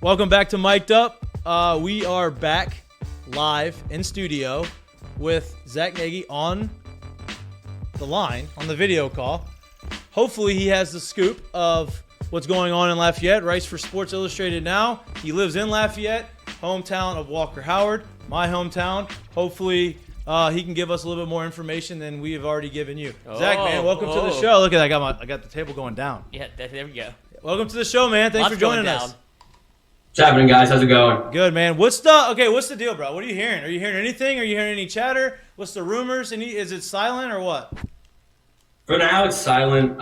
Welcome back to Mik'd Up. We are back live in studio with Zack Nagy on the line, on the video call. Hopefully he has the scoop of what's going on in Lafayette. Writes for Sports Illustrated now. He lives in Lafayette, hometown of Walker Howard, my hometown. Hopefully he can give us a little bit more information than we have already given you. Zack, man, welcome to the show. Look at that. I got the table going down. Yeah, there we go. Welcome to the show, man. Thanks for joining us. What's happening, guys? How's it going? Good, man. What's the deal, bro? What are you hearing? Are you hearing anything? Are you hearing any chatter? What's the rumors? Is it silent or what? For now, it's silent.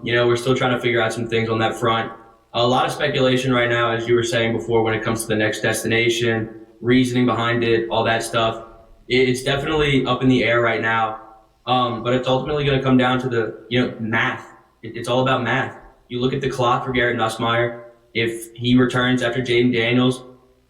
We're still trying to figure out some things on that front. A lot of speculation right now, as you were saying before, when it comes to the next destination, reasoning behind it, all that stuff. It's definitely up in the air right now. But it's ultimately going to come down to the math. It's all about math. You look at the clock for Garrett Nussmeier. If he returns after Jaden Daniels,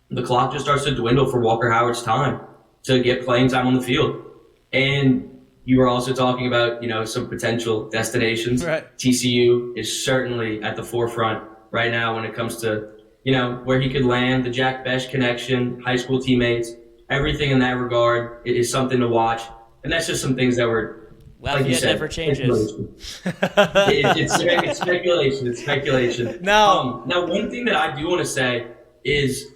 the clock just starts to dwindle for Walker Howard's time to get playing time on the field. And you were also talking about, some potential destinations. Right. TCU is certainly at the forefront right now when it comes to, where he could land, the Jack Besh connection, high school teammates, everything in that regard. It is something to watch. And that's just some things that were, like you said, never changes. It's speculation. It's speculation. Now, one thing that I do want to say is,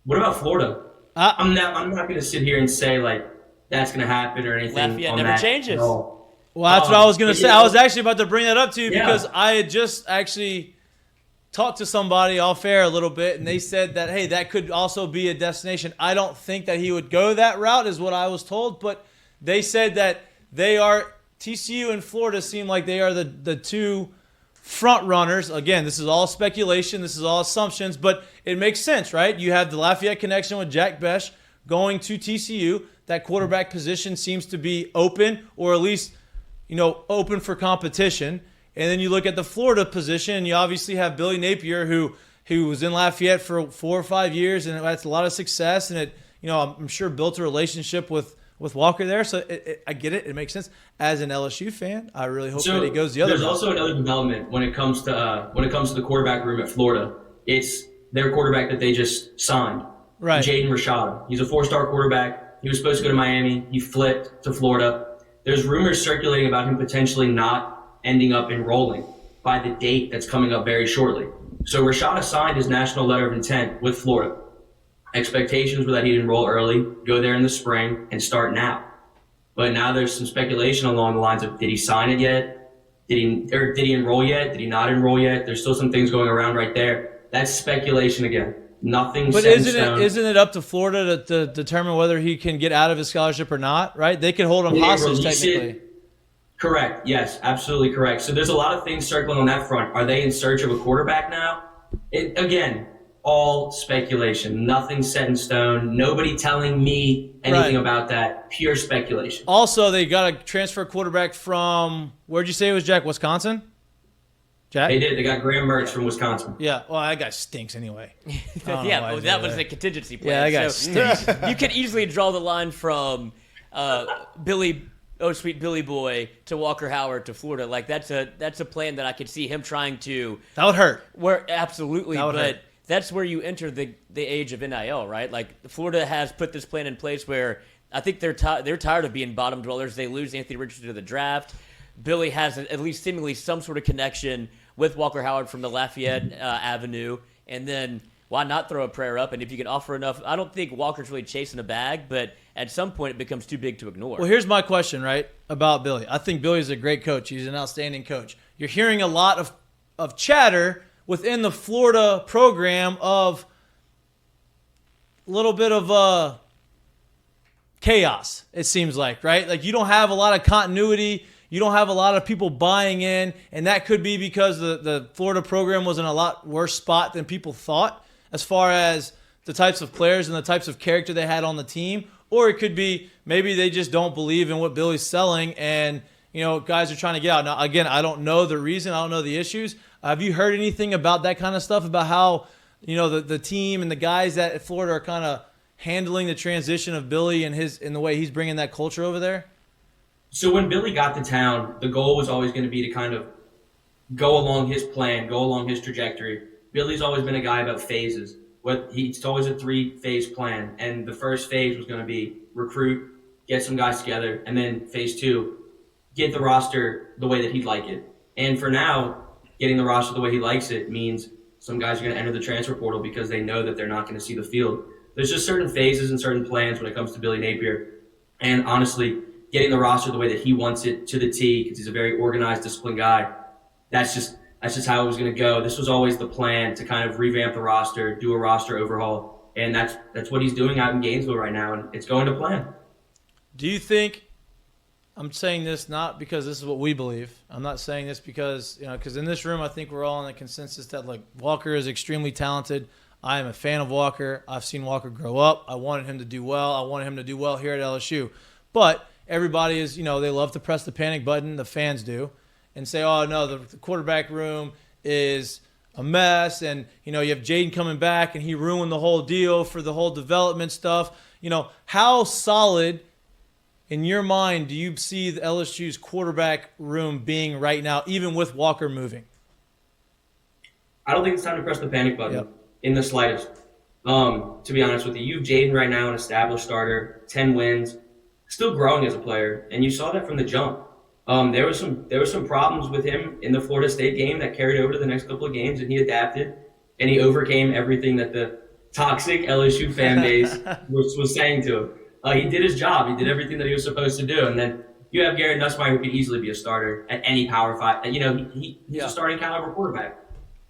what about Florida? I'm not going to sit here and say like that's going to happen or anything. Lafayette never changes. Well, that's what I was going to say. I was actually about to bring that up to you because I had just actually talked to somebody off air a little bit, and they said that, hey, that could also be a destination. I don't think that he would go that route, is what I was told, but they said that TCU and Florida seem like they are the two front runners. Again, this is all speculation. This is all assumptions, but it makes sense, right? You have the Lafayette connection with Jack Besh going to TCU. That quarterback position seems to be open, or at least, open for competition. And then you look at the Florida position, and you obviously have Billy Napier, who was in Lafayette for 4 or 5 years, and that's a lot of success. And it, I'm sure built a relationship with Walker there, so I get it. It makes sense. As an LSU fan, I really hope that he goes the other way. There's also another development when it comes to the quarterback room at Florida. It's their quarterback that they just signed, right? Jaden Rashada. He's a 4-star quarterback. He was supposed to go to Miami. He flipped to Florida. There's rumors circulating about him potentially not ending up enrolling by the date that's coming up very shortly. So Rashada signed his national letter of intent with Florida. Expectations were that he'd enroll early, go there in the spring, and start now. But now there's some speculation along the lines of, did he sign it yet? Did he enroll yet? Did he not enroll yet? There's still some things going around right there. That's speculation again. Nothing set in stone. But isn't it up to Florida to determine whether he can get out of his scholarship or not, right? They could hold him hostage technically. Correct. Yes, absolutely correct. So there's a lot of things circling on that front. Are they in search of a quarterback now? Again, all speculation, nothing set in stone, nobody telling me anything about that, pure speculation. Also, they got a transfer quarterback from, where'd you say it was, Jack? Wisconsin? Jack? They did. They got Graham Mertz from Wisconsin. Yeah, well, that guy stinks anyway. That was a contingency plan. Yeah, that guy stinks. You could easily draw the line from Billy Boy to Walker Howard to Florida. Like that's a plan that I could see him trying to. That would hurt. Absolutely, but that's where you enter the age of NIL, right? Like Florida has put this plan in place where I think they're tired of being bottom dwellers. They lose Anthony Richardson to the draft. Billy has at least seemingly some sort of connection with Walker Howard from the Lafayette Avenue, and then why not throw a prayer up? And if you can offer enough, I don't think Walker's really chasing a bag, but at some point it becomes too big to ignore. Well, here's my question, right, about Billy. I think Billy's a great coach. He's an outstanding coach. You're hearing a lot of chatter within the Florida program of a little bit of chaos, it seems like, right? Like you don't have a lot of continuity. You don't have a lot of people buying in, and that could be because the Florida program was in a lot worse spot than people thought as far as the types of players and the types of character they had on the team. Or it could be maybe they just don't believe in what Billy's selling and, guys are trying to get out. Now, again, I don't know the reason. I don't know the issues. Have you heard anything about that kind of stuff, about how, the team and the guys at Florida are kind of handling the transition of Billy and the way he's bringing that culture over there? So when Billy got to town, the goal was always going to be to kind of go along his plan, go along his trajectory. Billy's always been a guy about phases. It's always a 3-phase plan, and the first phase was going to be recruit, get some guys together, and then phase 2, get the roster the way that he'd like it. And for now, getting the roster the way he likes it means some guys are going to enter the transfer portal because they know that they're not going to see the field. There's just certain phases and certain plans when it comes to Billy Napier. And honestly, getting the roster the way that he wants it to the T, because he's a very organized, disciplined guy, that's just how it was going to go. This was always the plan, to kind of revamp the roster, do a roster overhaul. And that's what he's doing out in Gainesville right now, and it's going to plan. Do you think, I'm saying this not because this is what we believe. I'm not saying this because, because in this room I think we're all in the consensus that, like, Walker is extremely talented. I am a fan of Walker. I've seen Walker grow up. I wanted him to do well. I wanted him to do well here at LSU. But everybody is, they love to press the panic button, the fans do, and say, oh, no, the quarterback room is a mess. And, you have Jaden coming back, and he ruined the whole deal for the whole development stuff. How solid, in your mind, do you see the LSU's quarterback room being right now, even with Walker moving? I don't think it's time to press the panic button in the slightest. To be honest with you, you have Jaden right now, an established starter, 10 wins, still growing as a player, and you saw that from the jump. There was some problems with him in the Florida State game that carried over to the next couple of games, and he adapted, and he overcame everything that the toxic LSU fan base was saying to him. He did his job. He did everything that he was supposed to do. And then you have Garrett Nussmeier, who could easily be a starter at any Power 5. He's a starting caliber quarterback.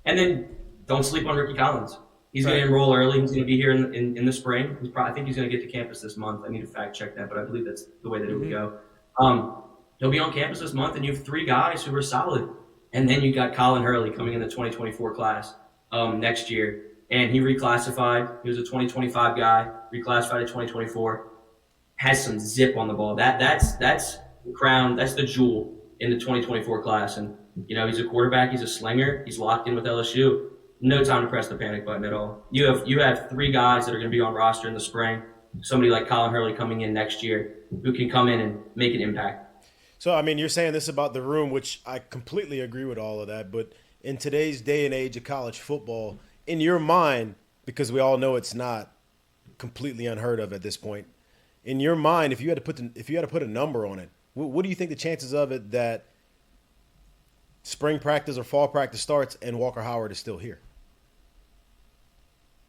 And then don't sleep on Ricky Collins. He's going to enroll early. He's going to be here in the spring. I think he's going to get to campus this month. I need to fact check that, but I believe that's the way that it would go. He'll be on campus this month, and you have 3 guys who are solid. And then you got Colin Hurley coming in the 2024 class next year. And he reclassified. He was a 2025 guy, reclassified to 2024. Has some zip on the ball. That's the crown. That's the jewel in the 2024 class. And he's a quarterback. He's a slinger. He's locked in with LSU. No time to press the panic button at all. You have 3 guys that are going to be on roster in the spring. Somebody like Colin Hurley coming in next year who can come in and make an impact. So you're saying this about the room, which I completely agree with all of that. But in today's day and age of college football, in your mind, because we all know it's not completely unheard of at this point. In your mind, if you had to put a number on it, what do you think the chances of it that spring practice or fall practice starts and Walker Howard is still here?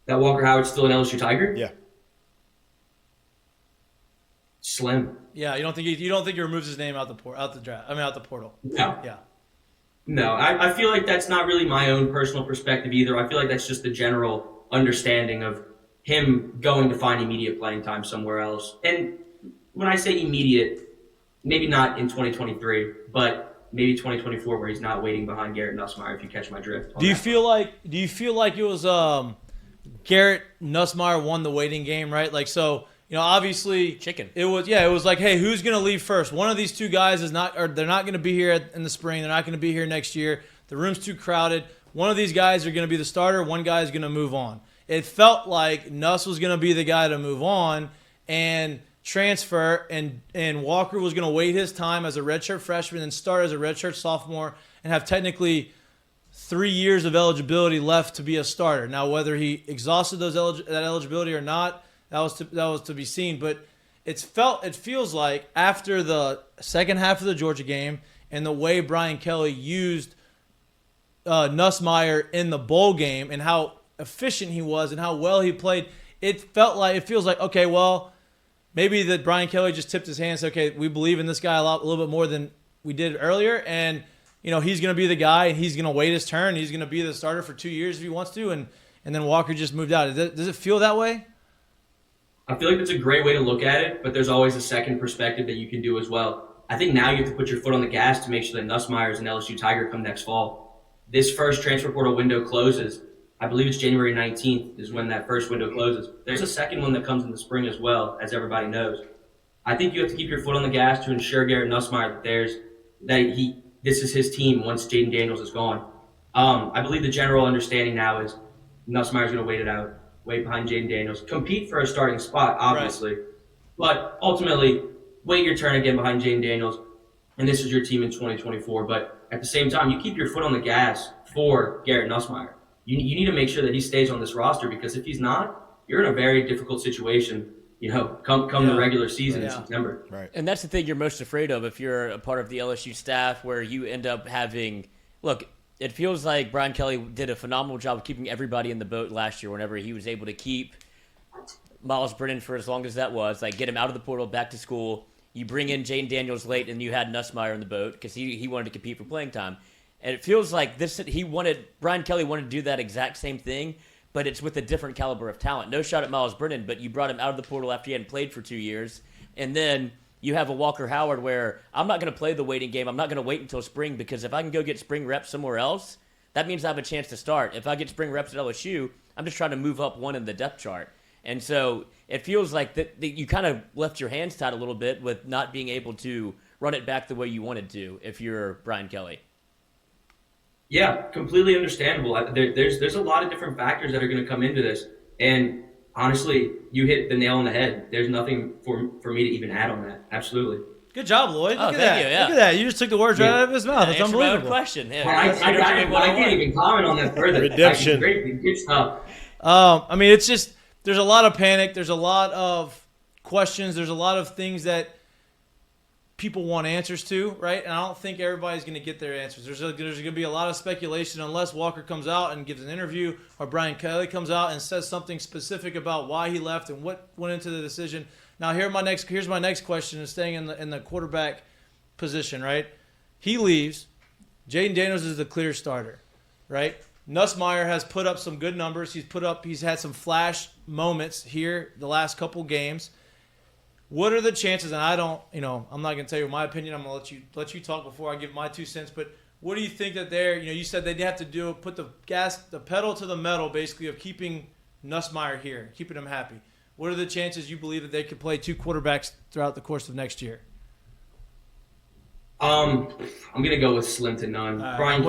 That Walker Howard's still an LSU Tiger? Yeah. Slim. Yeah, you don't think he removes his name out the portal? No. Yeah. No, I feel like that's not really my own personal perspective either. I feel like that's just the general understanding of him going to find immediate playing time somewhere else. And when I say immediate, maybe not in 2023, but maybe 2024, where he's not waiting behind Garrett Nussmeier, if you catch my drift. Do you feel like it was Garrett Nussmeier won the waiting game, right? Like, so, obviously chicken. It was like, hey, who's going to leave first? One of these 2 guys they're not going to be here in the spring. They're not going to be here next year. The room's too crowded. One of these guys are going to be the starter. One guy is going to move on. It felt like Nuss was going to be the guy to move on and transfer, and Walker was going to wait his time as a redshirt freshman and start as a redshirt sophomore and have technically 3 years of eligibility left to be a starter. Now, whether he exhausted that eligibility or not, that was to be seen. But it feels like after the second half of the Georgia game and the way Brian Kelly used Nussmeier in the bowl game and how efficient he was and how well he played, it feels like, okay, well, maybe that Brian Kelly just tipped his hand and said, okay, we believe in this guy a little bit more than we did earlier, and he's going to be the guy, and he's going to wait his turn. He's going to be the starter for 2 years if he wants to, and then Walker just moved out. Does it feel that way? I feel like that's a great way to look at it, but there's always a second perspective that you can do as well. I think now you have to put your foot on the gas to make sure that Nussmeier is an LSU Tiger come next fall. This first transfer portal window closes. I believe it's January 19th is when that first window closes. There's a second one that comes in the spring as well, as everybody knows. I think you have to keep your foot on the gas to ensure Garrett Nussmeier this is his team once Jaden Daniels is gone. I believe the general understanding now is Nussmeier's going to wait it out, wait behind Jaden Daniels, compete for a starting spot, obviously, right. But ultimately wait your turn again behind Jaden Daniels, and this is your team in 2024. But at the same time, you keep your foot on the gas for Garrett Nussmeier. you need to make sure that he stays on this roster, because if he's not, you're in a very difficult situation, come the regular season in September. Right. And that's the thing you're most afraid of if you're a part of the LSU staff, where you end up having – look, it feels like Brian Kelly did a phenomenal job of keeping everybody in the boat last year whenever he was able to keep Miles Brennan for as long as that was, like get him out of the portal, back to school. You bring in Jane Daniels late, and you had Nussmeier in the boat because he wanted to compete for playing time. And it feels like Brian Kelly wanted to do that exact same thing, but it's with a different caliber of talent. No shot at Miles Brennan, but you brought him out of the portal after he hadn't played for 2 years. And then you have a Walker Howard where I'm not going to play the waiting game. I'm not going to wait until spring, because if I can go get spring reps somewhere else, that means I have a chance to start. If I get spring reps at LSU, I'm just trying to move up one in the depth chart. And so it feels like that you kind of left your hands tied a little bit with not being able to run it back the way you wanted to if you're Brian Kelly. Yeah, completely understandable. There's a lot of different factors that are going to come into this. And honestly, you hit the nail on the head. There's nothing for me to even add on that. Absolutely. Good job, Lloyd. Look at thank that. you, yeah. Look at that. You just took the words right out of his mouth. That's Answer my own unbelievable. question. Yeah, I can't even comment on that further. Redemption. Good stuff. I mean, it's just there's a lot of panic. There's a lot of questions. There's a lot of things that people want answers to, right? And I don't think everybody's going to get their answers. There's going to be a lot of speculation unless Walker comes out and gives an interview, or Brian Kelly comes out and says something specific about why he left and what went into the decision. Now, here's my next question, is staying in the quarterback position, right? He leaves. Jaden Daniels is the clear starter, right? Nussmeier has put up some good numbers. He's had some flash moments here the last couple games. What are the chances? And I don't, I'm not going to tell you my opinion. I'm going to let you talk before I give my 2 cents. But what do you think that you said they'd have to put the pedal to the metal, basically, of keeping Nussmeier here, keeping him happy. What are the chances you believe that they could play 2 quarterbacks throughout the course of next year? I'm going to go with slim to none. Brian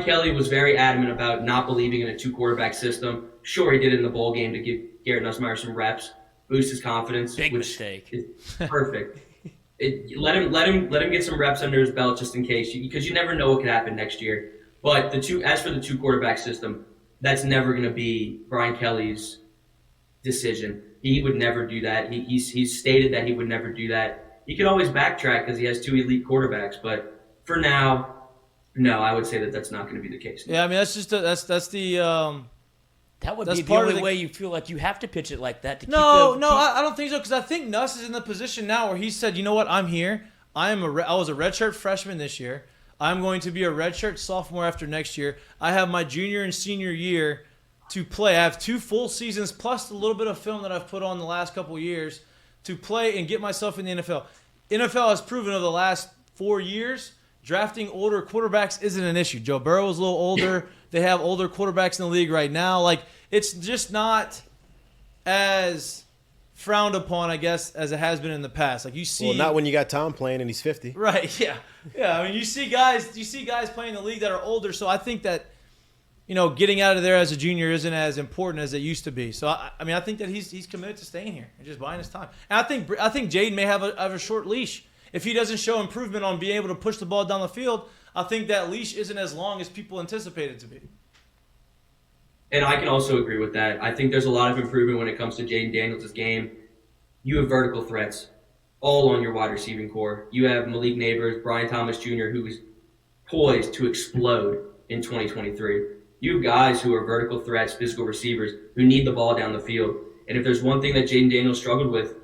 Kelly was very adamant about not believing in a 2-quarterback system. Sure, he did it in the bowl game to give Garrett Nussmeier some reps, boost his confidence. Big mistake. Perfect. Let him get some reps under his belt just in case, because you never know what could happen next year. But as for the 2-quarterback system, that's never going to be Brian Kelly's decision. He would never do that. He's stated that he would never do that. He could always backtrack because he has 2 elite quarterbacks, but for now, no, I would say that that's not going to be the case. Yeah, I mean that's just that's the. That would be the only way you feel like you have to pitch it like that. I don't think so, because I think Nuss is in the position now where he said, you know what, I'm here. I was a redshirt freshman this year. I'm going to be a redshirt sophomore after next year. I have my junior and senior year to play. I have 2 full seasons plus a little bit of film that I've put on the last couple of years to play and get myself in the NFL. NFL has proven over the last 4 years, drafting older quarterbacks isn't an issue. Joe Burrow is a little older. They have older quarterbacks in the league right now. Like, it's just not as frowned upon, I guess, as it has been in the past. Like, you see, well, not when you got Tom playing and he's 50. Right? Yeah. I mean, you see guys playing in the league that are older. So I think that, getting out of there as a junior isn't as important as it used to be. So I think that he's committed to staying here and just buying his time. And I think Jaden may have a short leash. If he doesn't show improvement on being able to push the ball down the field, I think that leash isn't as long as people anticipate it to be. And I can also agree with that. I think there's a lot of improvement when it comes to Jaden Daniels' game. You have vertical threats all on your wide receiving core. You have Malik Neighbors, Brian Thomas Jr., who is poised to explode in 2023. You have guys who are vertical threats, physical receivers, who need the ball down the field. And if there's one thing that Jaden Daniels struggled with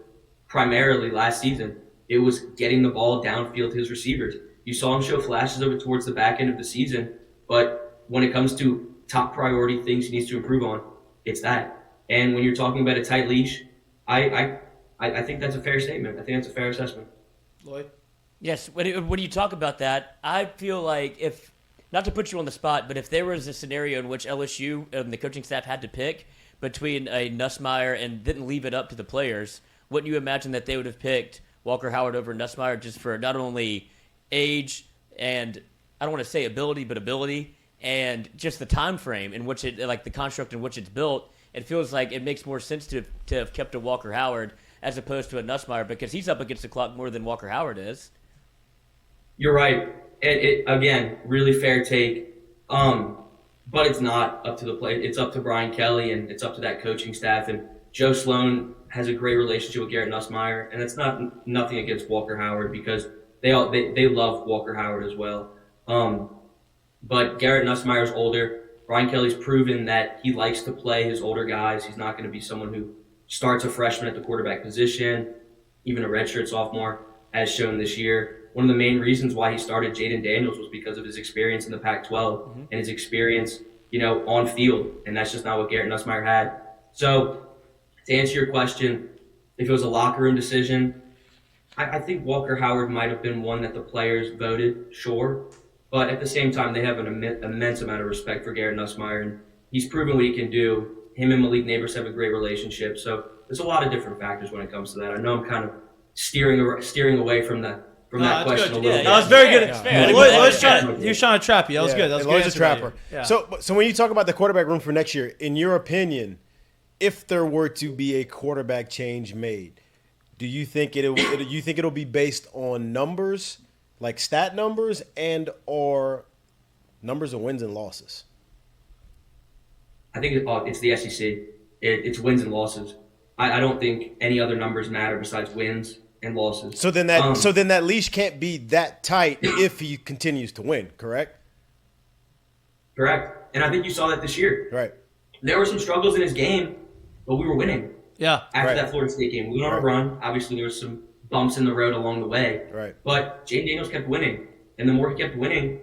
primarily last season, it was getting the ball downfield to his receivers. You saw him show flashes of it towards the back end of the season, but when it comes to top priority things he needs to improve on, it's that. And when you're talking about a tight leash, I think that's a fair statement. I think that's a fair assessment. Lloyd? Yes, when you talk about that, I feel like if, not to put you on the spot, but if there was a scenario in which LSU and the coaching staff had to pick between a Nussmeier and didn't leave it up to the players, wouldn't you imagine that they would have picked Walker Howard over Nussmeier just for not only age and, I don't want to say ability, but ability, and just the time frame in which it, like the construct in which it's built? It feels like it makes more sense to have kept a Walker Howard as opposed to a Nussmeier, because he's up against the clock more than Walker Howard is. You're right. Again, really fair take. but it's not up to the play. It's up to Brian Kelly and it's up to that coaching staff. And Joe Sloan has a great relationship with Garrett Nussmeier, and it's nothing against Walker Howard because they love Walker Howard as well. But Garrett Nussmeier's older. Brian Kelly's proven that he likes to play his older guys. He's not going to be someone who starts a freshman at the quarterback position, even a redshirt sophomore, as shown this year. One of the main reasons why he started Jaden Daniels was because of his experience in the Pac-12 and his experience, on field, and that's just not what Garrett Nussmeier had. So, to answer your question, if it was a locker room decision, I think Walker Howard might have been one that the players voted, sure. But at the same time, they have an immense amount of respect for Garrett Nussmeier, and he's proven what he can do. Him and Malik Neighbors have a great relationship. So there's a lot of different factors when it comes to that. I know I'm kind of steering away from that question a little bit. That was very good. Yeah. He was trying to trap you. That was good. That was Lloyd's good. a trapper. Yeah. So when you talk about the quarterback room for next year, in your opinion, if there were to be a quarterback change made, do you think it'll be based on numbers, like stat numbers, and or numbers of wins and losses? I think it's the SEC. It's wins and losses. I don't think any other numbers matter besides wins and losses. So then that leash can't be that tight if he continues to win, correct? Correct. And I think you saw that this year. Right. There were some struggles in his game, but we were winning. Yeah. After that Florida State game, we went on a run. Obviously, there were some bumps in the road along the way. Right. But Jaden Daniels kept winning. And the more he kept winning,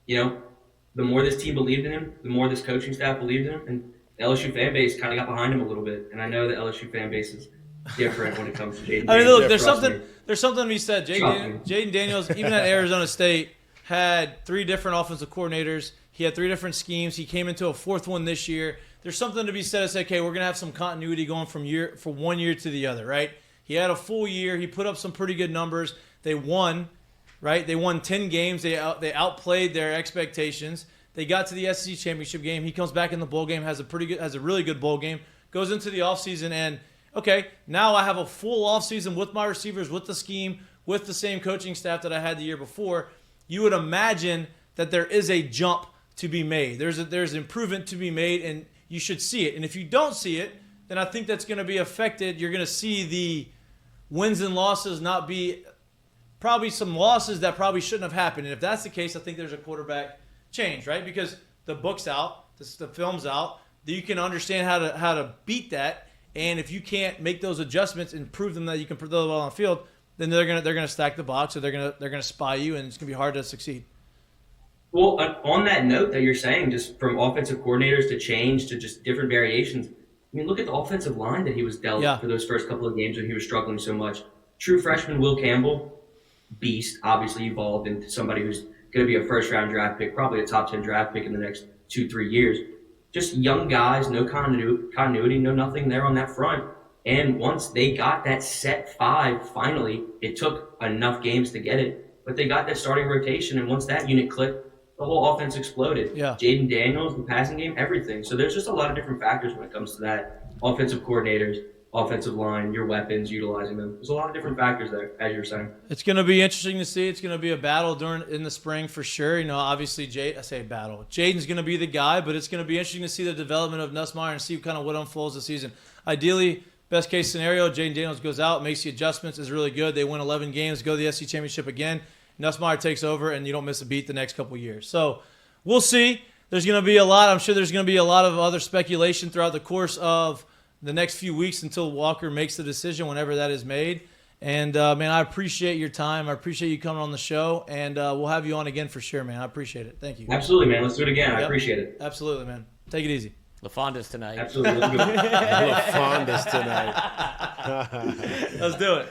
the more this team believed in him, the more this coaching staff believed in him, and the LSU fan base kind of got behind him a little bit. And I know the LSU fan base is different when it comes to Jaden Daniels. I mean, look, there's Trust something to be said. Jaden Daniels, even at Arizona State, had 3 different offensive coordinators. He had 3 different schemes. He came into a 4th one this year. There's something to be said. It's okay, we're going to have some continuity going from one year to the other, right? He had a full year. He put up some pretty good numbers. They won, right? They won 10 games. They outplayed their expectations. They got to the SEC championship game. He comes back in the bowl game, has a really good bowl game, goes into the offseason, and okay, now I have a full offseason with my receivers, with the scheme, with the same coaching staff that I had the year before. You would imagine that there is a jump to be made. There's improvement to be made, and you should see it. And if you don't see it, then I think that's going to be affected. You're going to see the wins and losses not be probably some losses that probably shouldn't have happened. And if that's the case, I think there's a quarterback change, right? Because the book's out, the film's out, you can understand how to beat that. And if you can't make those adjustments and prove them that you can put the ball on the field, then they're gonna stack the box, or they're gonna spy you, and it's gonna be hard to succeed. Well, on that note that you're saying, just from offensive coordinators to change to just different variations, I mean, look at the offensive line that he was dealt for those first couple of games when he was struggling so much. True freshman Will Campbell, beast, obviously evolved into somebody who's going to be a first-round draft pick, probably a top 10 draft pick in the next 2-3 years. Just young guys, no continuity, no nothing there on that front. And once they got that set 5, finally, it took enough games to get it, but they got that starting rotation, and once that unit clicked, the whole offense exploded. Yeah. Jaden Daniels, the passing game, everything. So there's just a lot of different factors when it comes to that. Offensive coordinators, offensive line, your weapons, utilizing them. There's a lot of different factors there, as you're saying. It's going to be interesting to see. It's going to be a battle in the spring for sure. Obviously, I say battle. Jaden's going to be the guy, but it's going to be interesting to see the development of Nussmeier and see kind of what unfolds this season. Ideally, best case scenario, Jaden Daniels goes out, makes the adjustments, is really good. They win 11 games, go to the SEC championship again. Nussmeier takes over, and you don't miss a beat the next couple of years. So we'll see. There's going to be I'm sure there's going to be a lot of other speculation throughout the course of the next few weeks until Walker makes the decision, whenever that is made. And, man, I appreciate your time. I appreciate you coming on the show, and we'll have you on again for sure, man. I appreciate it. Thank you. Absolutely, man. Let's do it again. I appreciate it. Absolutely, man. Take it easy. LaFonda's tonight. Absolutely. LaFonda's tonight. Let's do it.